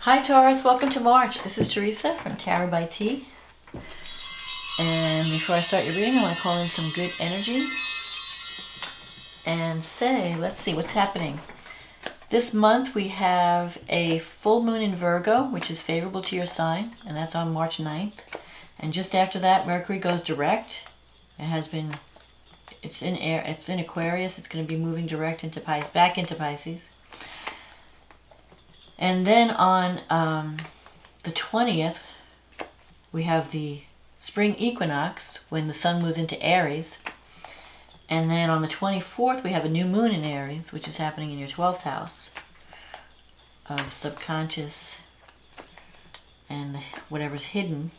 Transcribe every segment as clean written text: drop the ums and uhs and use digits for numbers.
Hi Taurus, welcome to March. This is Teresa from Tarot by T. And before I start your reading, I want to call in some good energy and say, let's see what's happening. This month we have a full moon in Virgo, which is favorable to your sign, and that's on March 9th. And just after that, Mercury goes direct. It's in Aquarius. It's going to be moving direct into Pisces, back into Pisces. And then on the 20th, we have the spring equinox when the sun moves into Aries. And then on the 24th, we have a new moon in Aries, which is happening in your 12th house of subconscious and whatever's hidden.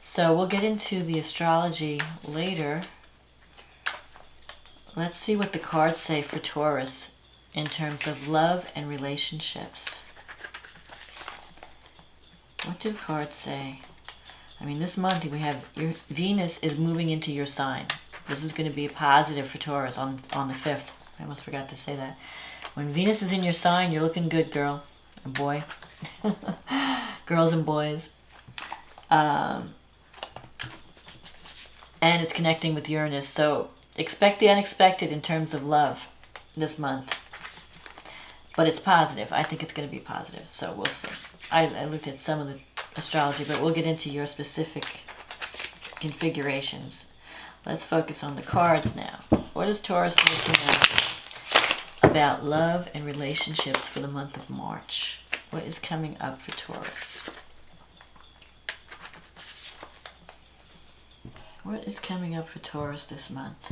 So we'll get into the astrology later. Let's see what the cards say for Taurus in terms of love and relationships. What do the cards say? I mean, this month we have your Venus is moving into your sign. This is going to be a positive for Taurus on the 5th. I almost forgot to say that. When Venus is in your sign, you're looking good, girl and boy. Girls and boys. And it's connecting with Uranus. So expect the unexpected in terms of love this month. But it's positive. I think it's going to be positive. So we'll see. I looked at some of the astrology, but we'll get into your specific configurations. Let's focus on the cards now. What is Taurus looking at about love and relationships for the month of March? What is coming up for Taurus? What is coming up for Taurus this month?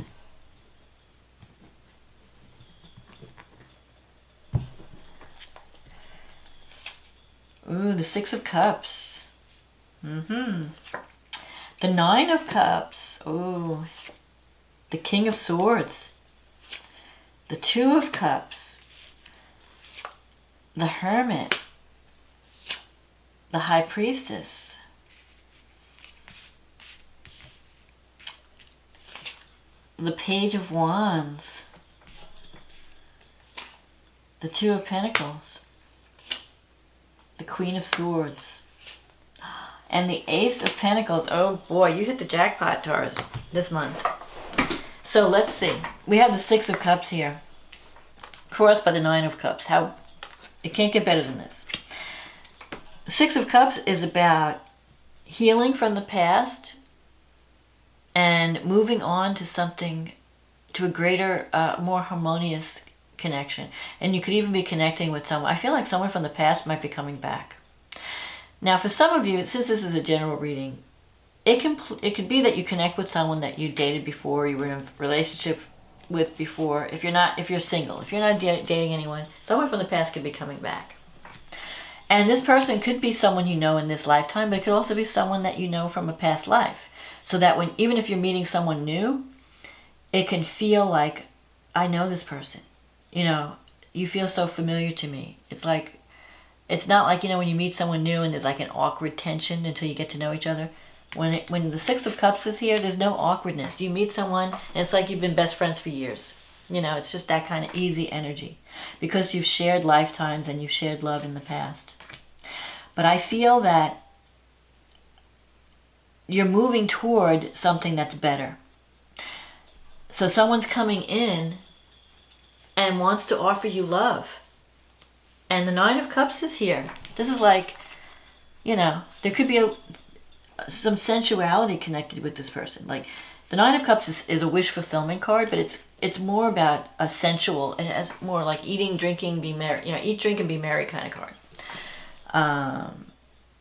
Ooh, the Six of Cups. The Nine of Cups. Ooh. The King of Swords. The Two of Cups. The Hermit. The High Priestess. The Page of Wands. The Two of Pentacles. The Queen of Swords. And the Ace of Pentacles. Oh boy, you hit the jackpot, Taurus, this month. So let's see. We have the Six of Cups here, crossed by the Nine of Cups. It can't get better than this. The Six of Cups is about healing from the past and moving on to something, to a greater, more harmonious connection. And you could even be connecting with someone. I feel like someone from the past might be coming back. Now, for some of you, since this is a general reading, it could be that you connect with someone that you dated before, you were in a relationship with before. If you're single, if you're not dating anyone, someone from the past could be coming back. And this person could be someone you know in this lifetime, but it could also be someone that you know from a past life. So that even if you're meeting someone new, it can feel like, I know this person. You know, you feel so familiar to me. It's not like, when you meet someone new and there's like an awkward tension until you get to know each other. When the Six of Cups is here, there's no awkwardness. You meet someone and it's like you've been best friends for years. It's just that kind of easy energy because you've shared lifetimes and you've shared love in the past. But I feel that you're moving toward something that's better. So someone's coming in and wants to offer you love. And the Nine of Cups is here. This is like, there could be some sensuality connected with this person. Like, the Nine of Cups is a wish fulfillment card, but it's more about a sensual, it has more like eating, drinking, be merry, eat, drink, and be merry kind of card.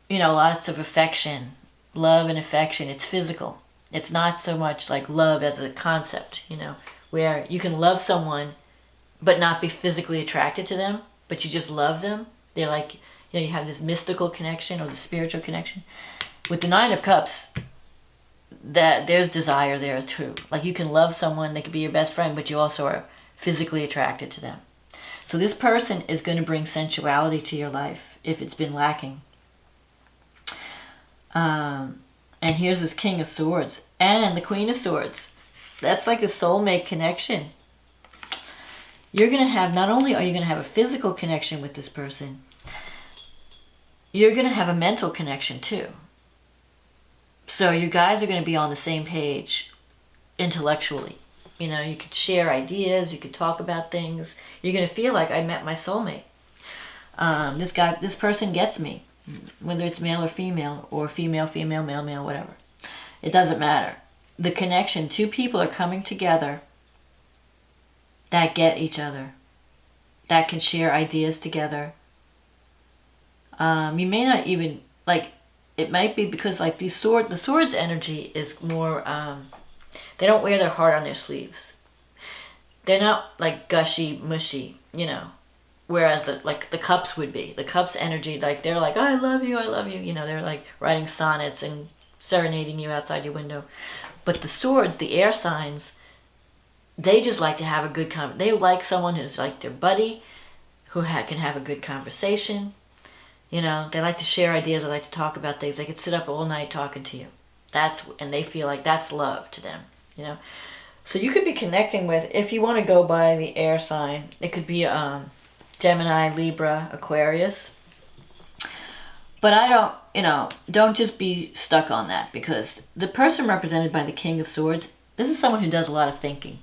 Lots of affection, love and affection. It's physical. It's not so much like love as a concept, where you can love someone but not be physically attracted to them, but you just love them. They're like, you have this mystical connection or the spiritual connection. With the Nine of Cups, that there's desire there too. Like, you can love someone, they could be your best friend, but you also are physically attracted to them. So this person is going to bring sensuality to your life if it's been lacking. And here's this King of Swords and the Queen of Swords. That's like a soulmate connection. You're going to have, not only are you going to have a physical connection with this person, you're going to have a mental connection too. So you guys are going to be on the same page intellectually. You know, you could share ideas, you could talk about things. You're going to feel like I met my soulmate. This person gets me, whether it's male or female, female, male, whatever. It doesn't matter. The connection, two people are coming together that get each other, that can share ideas together. You may not even, like, it might be because, like, the sword's energy is more, they don't wear their heart on their sleeves. They're not, like, gushy, mushy, you know. Whereas, the cups would be. The cups energy, like, they're like, oh, I love you, you know. They're, like, writing sonnets and serenading you outside your window. But the swords, the air signs, they just like to have a good conversation. They like someone who's, like, their buddy, who can have a good conversation. You know, they like to share ideas. They like to talk about things. They could sit up all night talking to you. And they feel like that's love to them, you know. So you could be connecting with, if you want to go by the air sign, it could be Gemini, Libra, Aquarius. But don't just be stuck on that, because the person represented by the King of Swords, this is someone who does a lot of thinking.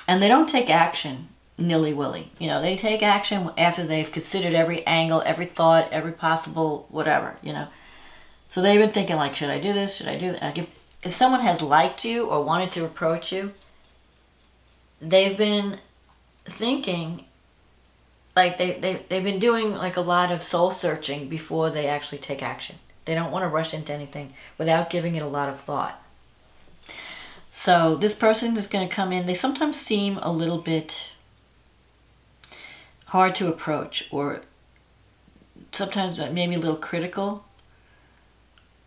And they don't take action nilly-willy. You know, they take action after they've considered every angle, every thought, every possible whatever, you know. So they've been thinking, like, should I do this? Should I do that? Like, if someone has liked you or wanted to approach you, they've been thinking, like, they've been doing, like, a lot of soul searching before they actually take action. They don't want to rush into anything without giving it a lot of thought. So this person is going to come in. They sometimes seem a little bit hard to approach, or sometimes maybe a little critical,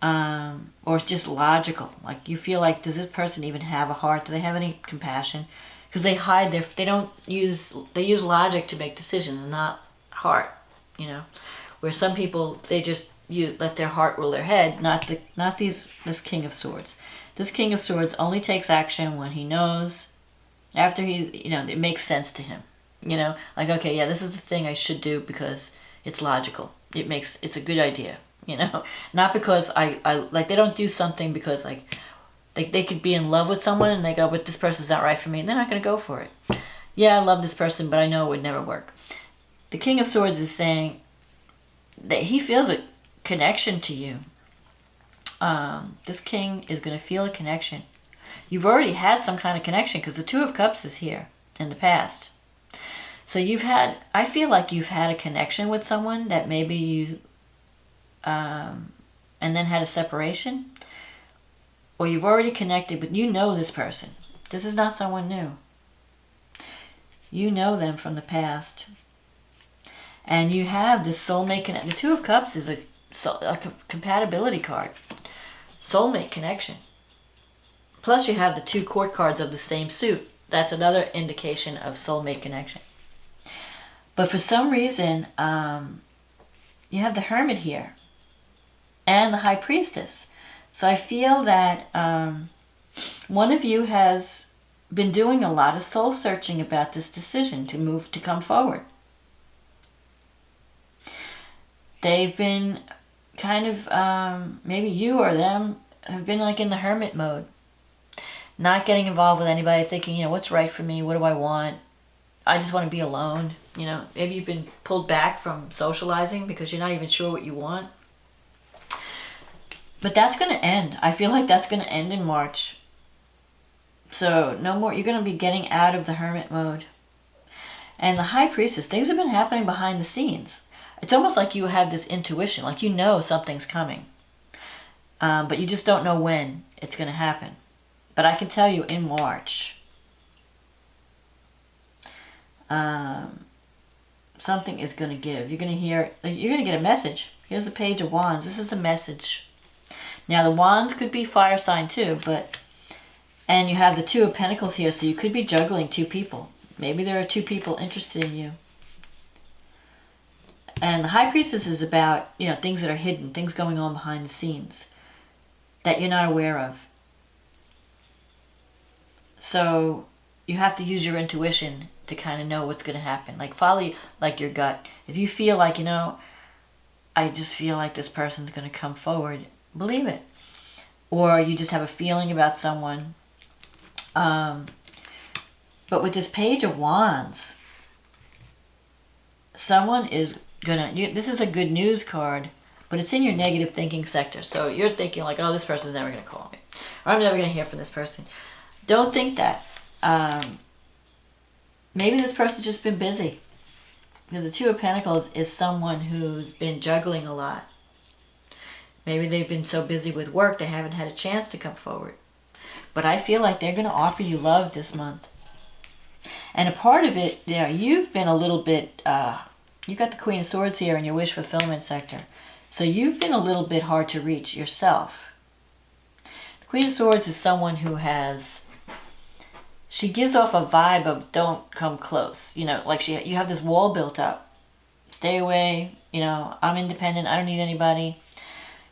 or just logical. Like, you feel like, does this person even have a heart? Do they have any compassion? Because they use logic to make decisions, not heart, you know. Where some people, they just let their heart rule their head, not this King of Swords. This King of Swords only takes action when he knows, after it makes sense to him. You know, like, okay, yeah, this is the thing I should do because it's logical. It's a good idea, you know. Not because I like, they don't do something because, like, they could be in love with someone and they go, but this person's not right for me, and they're not going to go for it. Yeah, I love this person, but I know it would never work. The King of Swords is saying that he feels a connection to you. This king is going to feel a connection. You've already had some kind of connection, because the Two of Cups is here in the past. So I feel like you've had a connection with someone that maybe you, and then had a separation. Or you've already connected, but you know this person. This is not someone new. You know them from the past. And you have this soulmate connection. The Two of Cups is a compatibility card. Soulmate connection. Plus you have the two court cards of the same suit. That's another indication of soulmate connection. But for some reason, you have the Hermit here. And the High Priestess. So I feel that one of you has been doing a lot of soul searching about this decision to come forward. They've been kind of, maybe you or them have been, like, in the hermit mode. Not getting involved with anybody, thinking, what's right for me? What do I want? I just want to be alone. Maybe you've been pulled back from socializing because you're not even sure what you want. But that's going to end. I feel like that's going to end in March. So no more. You're going to be getting out of the hermit mode. And the High Priestess, things have been happening behind the scenes. It's almost like you have this intuition, like you know something's coming. But you just don't know when it's going to happen. But I can tell you in March, something is going to give. You're going to get a message. Here's the Page of Wands. This is a message. Now the Wands could be fire sign too, and you have the Two of Pentacles here, so you could be juggling two people. Maybe there are two people interested in you. And the High Priestess is about, things that are hidden, things going on behind the scenes that you're not aware of. So you have to use your intuition to kind of know what's going to happen. Like, follow, like, your gut. If you feel like, I just feel like this person's going to come forward. Believe it. Or you just have a feeling about someone. But with this Page of Wands, someone is gonna, this is a good news card, but it's in your negative thinking sector. So you're thinking like, oh, this person's never gonna call me, or I'm never gonna hear from this person. Don't think that. Maybe this person's just been busy, because the Two of Pentacles is someone who's been juggling a lot. Maybe they've been so busy with work they haven't had a chance to come forward. But I feel like they're going to offer you love this month. And a part of it, you know, you've been a little bit, you've got the Queen of Swords here in your wish fulfillment sector. So you've been a little bit hard to reach yourself. The Queen of Swords is someone who has, she gives off a vibe of don't come close. You know, like you have this wall built up. Stay away, you know, I'm independent, I don't need anybody.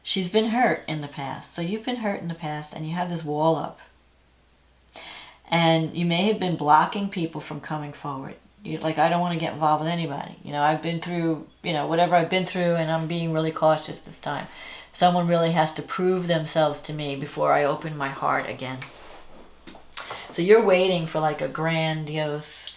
She's been hurt in the past. So you've been hurt in the past and you have this wall up. And you may have been blocking people from coming forward. You're like, I don't want to get involved with anybody. You know, I've been through, you know, whatever I've been through, and I'm being really cautious this time. Someone really has to prove themselves to me before I open my heart again. So you're waiting for like a grandiose,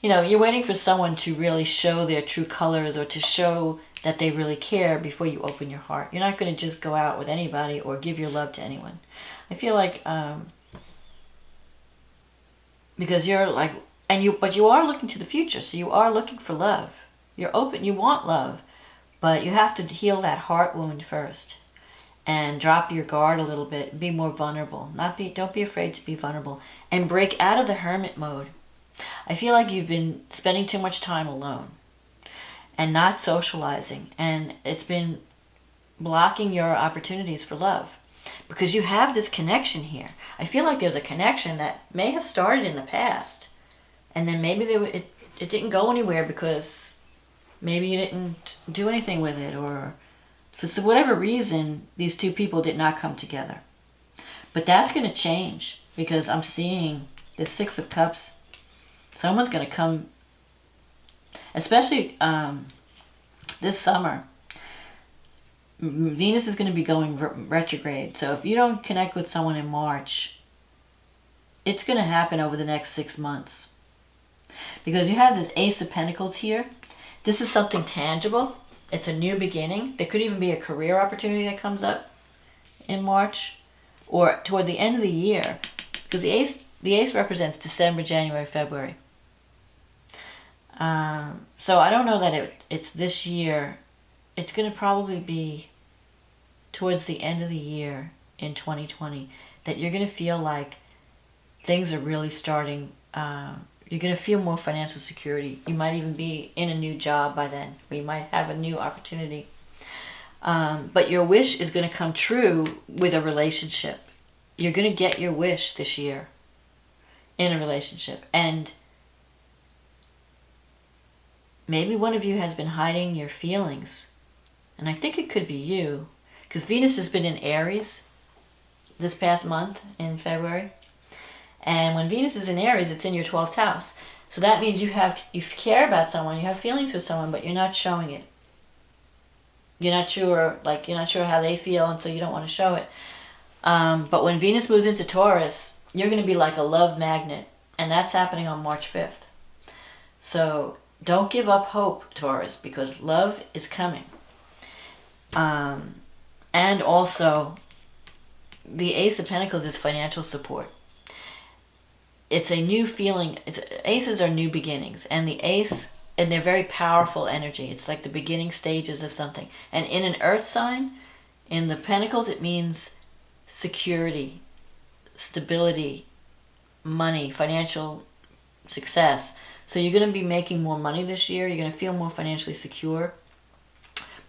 you know, you're waiting for someone to really show their true colors, or to show that they really care before you open your heart. You're not going to just go out with anybody or give your love to anyone. I feel like, because you're like, but you are looking to the future, so you are looking for love. You're open, you want love, but you have to heal that heart wound first, and drop your guard a little bit, be more vulnerable. Don't be afraid to be vulnerable, and break out of the hermit mode. I feel like you've been spending too much time alone and not socializing, and it's been blocking your opportunities for love. Because you have this connection here. I feel like there's a connection that may have started in the past. And then maybe it didn't go anywhere because maybe you didn't do anything with it. Or for whatever reason, these two people did not come together. But that's going to change, because I'm seeing the Six of Cups. Someone's going to come, especially this summer. Venus is going to be going retrograde. So if you don't connect with someone in March, it's going to happen over the next 6 months. Because you have this Ace of Pentacles here. This is something tangible. It's a new beginning. There could even be a career opportunity that comes up in March, or toward the end of the year. Because the ace represents December, January, February. So I don't know that it's this year. It's going to probably be towards the end of the year in 2020 that you're going to feel like things are really starting. You're going to feel more financial security. You might even be in a new job by then. Or you might have a new opportunity. But your wish is going to come true with a relationship. You're going to get your wish this year in a relationship. And maybe one of you has been hiding your feelings. And I think it could be you, because Venus has been in Aries this past month in February. And when Venus is in Aries, it's in your 12th house. So that means you care about someone, you have feelings for someone, but you're not showing it. You're not sure how they feel, and so you don't want to show it. But when Venus moves into Taurus, you're going to be like a love magnet. And that's happening on March 5th. So don't give up hope, Taurus, because love is coming. And also, the Ace of Pentacles is financial support. It's a new feeling. Aces are new beginnings, and the Ace, and they're very powerful energy. It's like the beginning stages of something. And in an Earth sign, in the Pentacles, it means security, stability, money, financial success. So you're going to be making more money this year. You're going to feel more financially secure.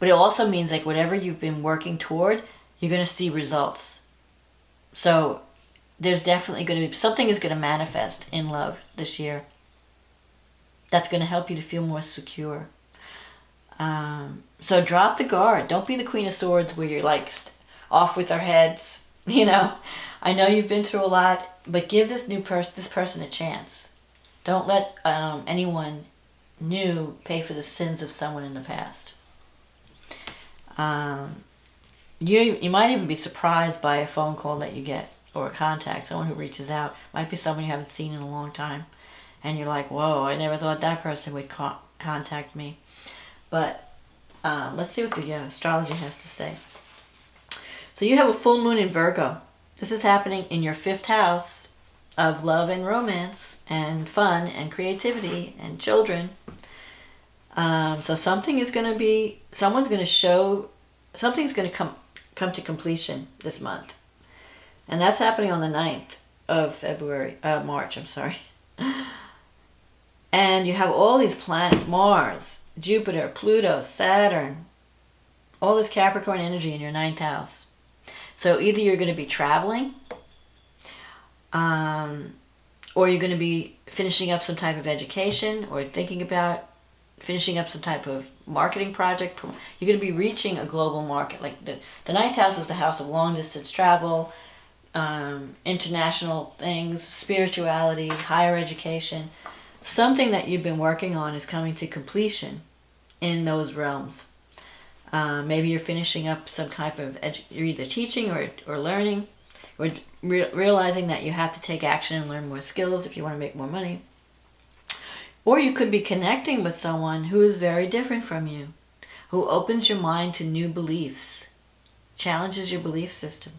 But it also means like whatever you've been working toward, you're going to see results. So there's definitely going to be, something is going to manifest in love this year. That's going to help you to feel more secure. So drop the guard. Don't be the Queen of Swords where you're like off with our heads. You know, I know you've been through a lot, but give this person a chance. Don't let anyone new pay for the sins of someone in the past. You might even be surprised by a phone call that you get, or a contact, someone who reaches out. Might be someone you haven't seen in a long time, and you're like, whoa, I never thought that person would contact me. But let's see what the astrology has to say. So you have a full moon in Virgo. This is happening in your 5th house of love and romance and fun and creativity and children. So something's going to come to completion this month. And that's happening on the 9th of March, I'm sorry. And you have all these planets, Mars, Jupiter, Pluto, Saturn, all this Capricorn energy in your 9th house. So either you're going to be traveling, or you're going to be finishing up some type of education, or thinking about finishing up some type of marketing project. You're going to be reaching a global market. Like the 9th house is the house of long distance travel, international things, spirituality, higher education. Something that you've been working on is coming to completion in those realms. Maybe you're finishing up some type of you're either teaching or learning, or realizing that you have to take action and learn more skills if you want to make more money. Or you could be connecting with someone who is very different from you, who opens your mind to new beliefs, challenges your belief system.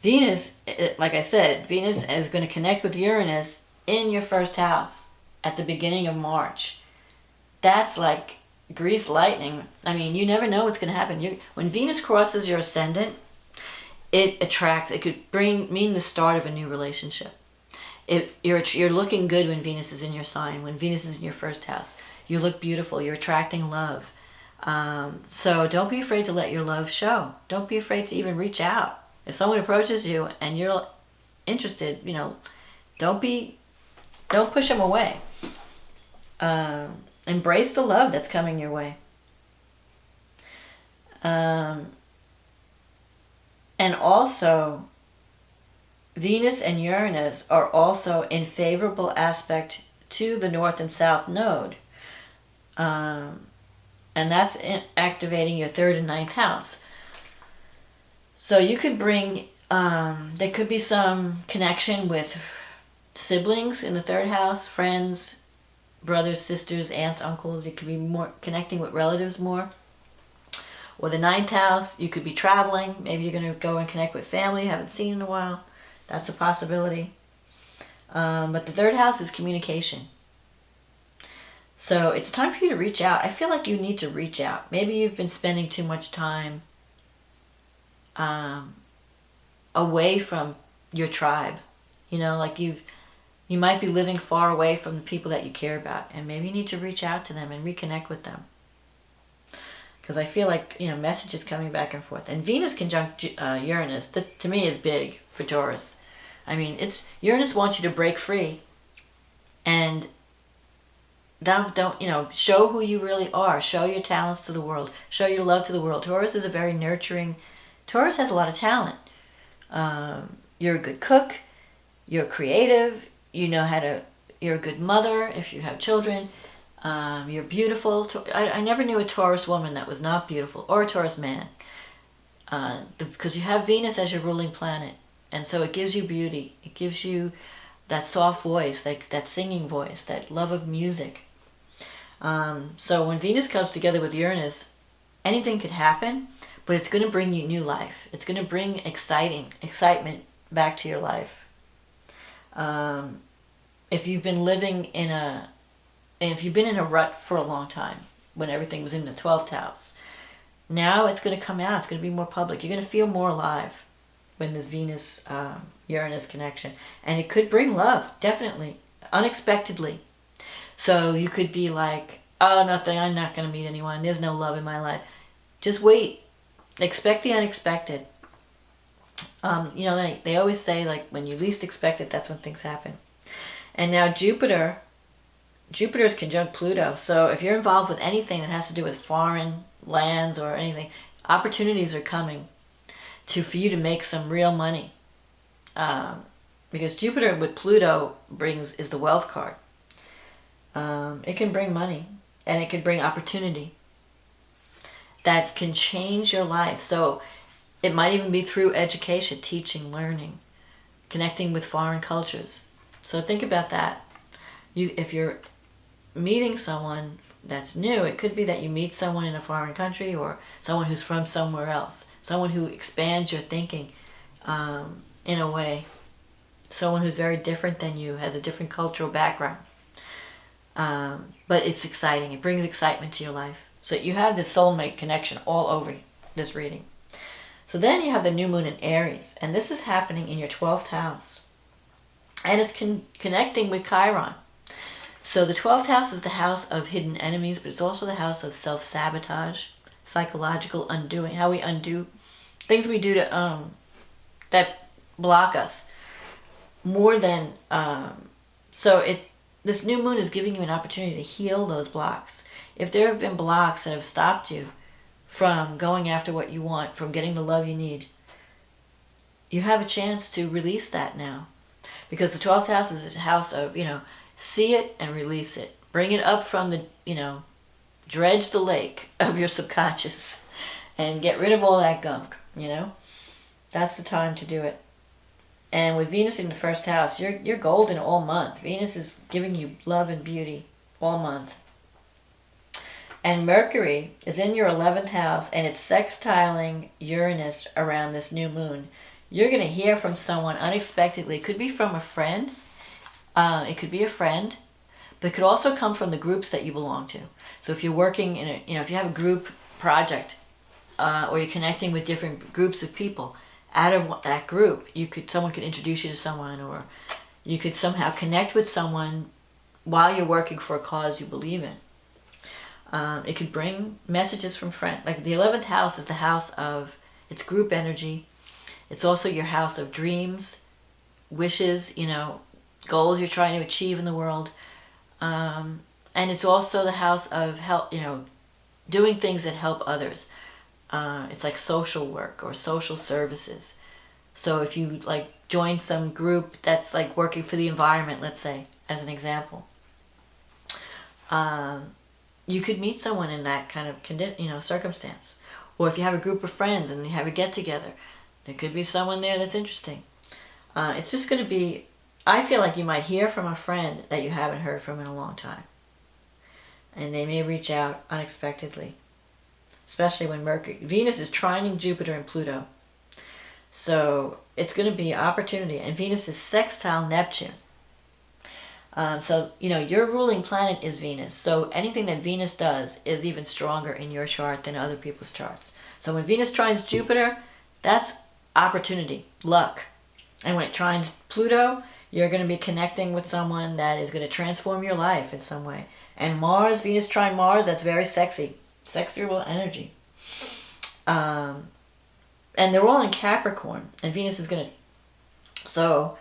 Venus, like I said, Venus is going to connect with Uranus in your 1st house at the beginning of March. That's like grease lightning. I mean, you never know what's going to happen. When Venus crosses your ascendant, it could mean the start of a new relationship. You're looking good when Venus is in your sign, when Venus is in your 1st house. You look beautiful. You're attracting love. So don't be afraid to let your love show. Don't be afraid to even reach out. If someone approaches you and you're interested, don't push them away. Embrace the love that's coming your way. And also, Venus and Uranus are also in favorable aspect to the North and South node. And that's activating your 3rd and 9th house. So you could bring, there could be some connection with siblings in the 3rd house, friends, brothers, sisters, aunts, uncles. You could be more connecting with relatives more. Or the 9th house, you could be traveling. Maybe you're going to go and connect with family you haven't seen in a while. That's a possibility. But the 3rd house is communication. So it's time for you to reach out. I feel like you need to reach out. Maybe you've been spending too much time away from your tribe. Like you might be living far away from the people that you care about, and maybe you need to reach out to them and reconnect with them. Because I feel like, messages coming back and forth. And Venus conjunct Uranus, this to me is big for Taurus. I mean, Uranus wants you to break free and don't show who you really are. Show your talents to the world. Show your love to the world. Taurus is a very nurturing. Taurus has a lot of talent. You're a good cook. You're creative. You're a good mother if you have children. You're beautiful. I never knew a Taurus woman that was not beautiful, or a Taurus man. Because you have Venus as your ruling planet. And so it gives you beauty. It gives you that soft voice, like that singing voice, that love of music. So when Venus comes together with Uranus, anything could happen, but it's going to bring you new life. It's going to bring excitement back to your life. If you've been in a rut for a long time, when everything was in the 12th house, now it's going to come out. It's going to be more public. You're going to feel more alive when this Venus-Uranus connection. And it could bring love, definitely, unexpectedly. So you could be like, oh, nothing, I'm not going to meet anyone. There's no love in my life. Just wait. Expect the unexpected. They always say, like, when you least expect it, that's when things happen. And now Jupiter is conjunct Pluto. So if you're involved with anything that has to do with foreign lands or anything, opportunities are coming for you to make some real money. Because Jupiter with Pluto is the wealth card. It can bring money, and it can bring opportunity. that can change your life. So it might even be through education, teaching, learning, connecting with foreign cultures. So think about that. If you're meeting someone that's new, it could be that you meet someone in a foreign country or someone who's from somewhere else. Someone who expands your thinking in a way. Someone who's very different than you, has a different cultural background. But it's exciting. It brings excitement to your life. So you have this soulmate connection all over this reading. So then you have the new moon in Aries. And this is happening in your 12th house. And it's connecting with Chiron. So the 12th house is the house of hidden enemies, but it's also the house of self-sabotage, psychological undoing, how we undo things we do to that block us. More than this new moon is giving you an opportunity to heal those blocks. If there have been blocks that have stopped you from going after what you want, from getting the love you need, you have a chance to release that now. Because the 12th house is a house of, see it and release it. Bring it up from the, dredge the lake of your subconscious and get rid of all that gunk, That's the time to do it. And with Venus in the first house, you're golden all month. Venus is giving you love and beauty all month. And Mercury is in your 11th house, and it's sextiling Uranus around this new moon. You're going to hear from someone unexpectedly. It could be from a friend. It could be a friend. But it could also come from the groups that you belong to. So if you're working in if you have a group project, or you're connecting with different groups of people, out of that group, someone could introduce you to someone, or you could somehow connect with someone while you're working for a cause you believe in. It could bring messages from friends. Like the 11th house is the house of, it's group energy. It's also your house of dreams, wishes, goals you're trying to achieve in the world. And it's also the house of help, doing things that help others. It's like social work or social services. So if you join some group that's working for the environment, let's say, as an example, you could meet someone in that kind of circumstance. Or if you have a group of friends and you have a get together, there could be someone there that's interesting. It's just going to be, I feel like you might hear from a friend that you haven't heard from in a long time. And they may reach out unexpectedly. Especially when Venus is trining Jupiter and Pluto. So it's going to be opportunity. And Venus is sextile Neptune. So your ruling planet is Venus. So anything that Venus does is even stronger in your chart than other people's charts. So when Venus trines Jupiter, that's opportunity, luck. And when it trines Pluto, you're going to be connecting with someone that is going to transform your life in some way. And Mars, Venus trine Mars, that's very sexy. Sexual energy. And they're all in Capricorn. And Venus is going to... So,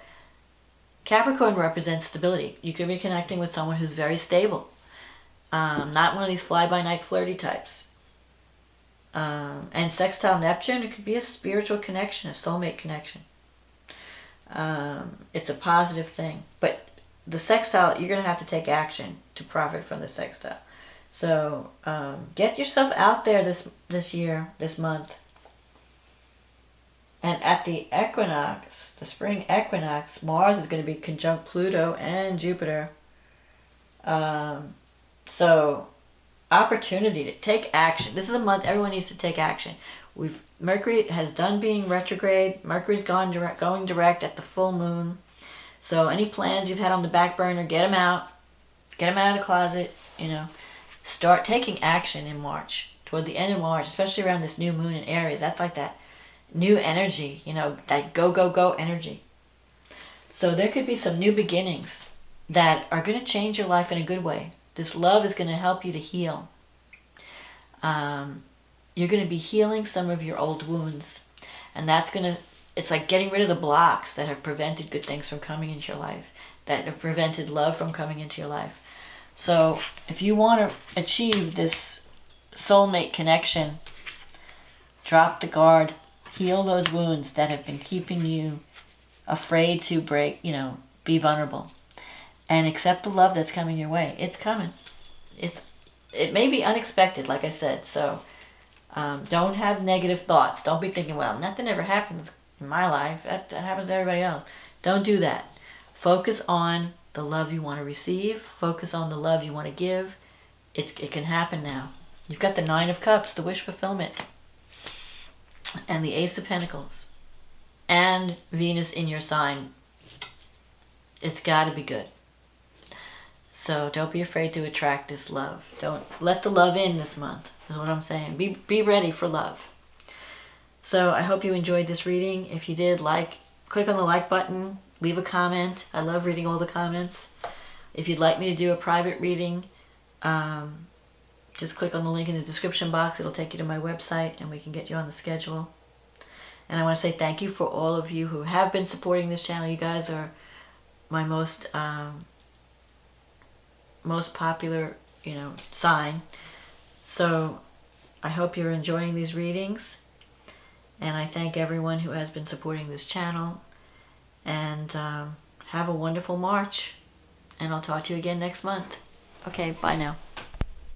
Capricorn represents stability. You could be connecting with someone who's very stable. Not one of these fly-by-night flirty types. And sextile Neptune, it could be a spiritual connection, a soulmate connection. It's a positive thing. But the sextile, you're going to have to take action to profit from the sextile. So get yourself out there this year, this month. And at the equinox, the spring equinox, Mars is going to be conjunct Pluto and Jupiter. So opportunity to take action. This is a month everyone needs to take action. Mercury has done being retrograde. Mercury's going direct at the full moon. So any plans you've had on the back burner, get them out. Get them out of the closet, Start taking action in March, toward the end of March, especially around this new moon in Aries. That's like that new energy, that go, go, go energy. So there could be some new beginnings that are going to change your life in a good way. This love is going to help you to heal. You're going to be healing some of your old wounds. And it's like getting rid of the blocks that have prevented good things from coming into your life, that have prevented love from coming into your life. So if you want to achieve this soulmate connection, drop the guard, heal those wounds that have been keeping you afraid to be vulnerable, and accept the love that's coming your way. It's coming. It may be unexpected, like I said. So Don't have negative thoughts. Don't be thinking, well, nothing ever happens in my life. That happens to everybody else. Don't do that. Focus on the love you want to receive. Focus on the love you want to give. It can happen now. You've got the Nine of Cups, the wish fulfillment, and the Ace of Pentacles, and Venus in your sign. It's got to be good. So don't be afraid to attract this love. Don't let the love in this month, is what I'm saying. Be ready for love. So I hope you enjoyed this reading. If you did, click on the like button, leave a comment. I love reading all the comments. If you'd like me to do a private reading, just click on the link in the description box. It'll take you to my website and we can get you on the schedule. And I want to say thank you for all of you who have been supporting this channel. You guys are my most popular, sign. So I hope you're enjoying these readings. And I thank everyone who has been supporting this channel. And have a wonderful March. And I'll talk to you again next month. Okay, bye now.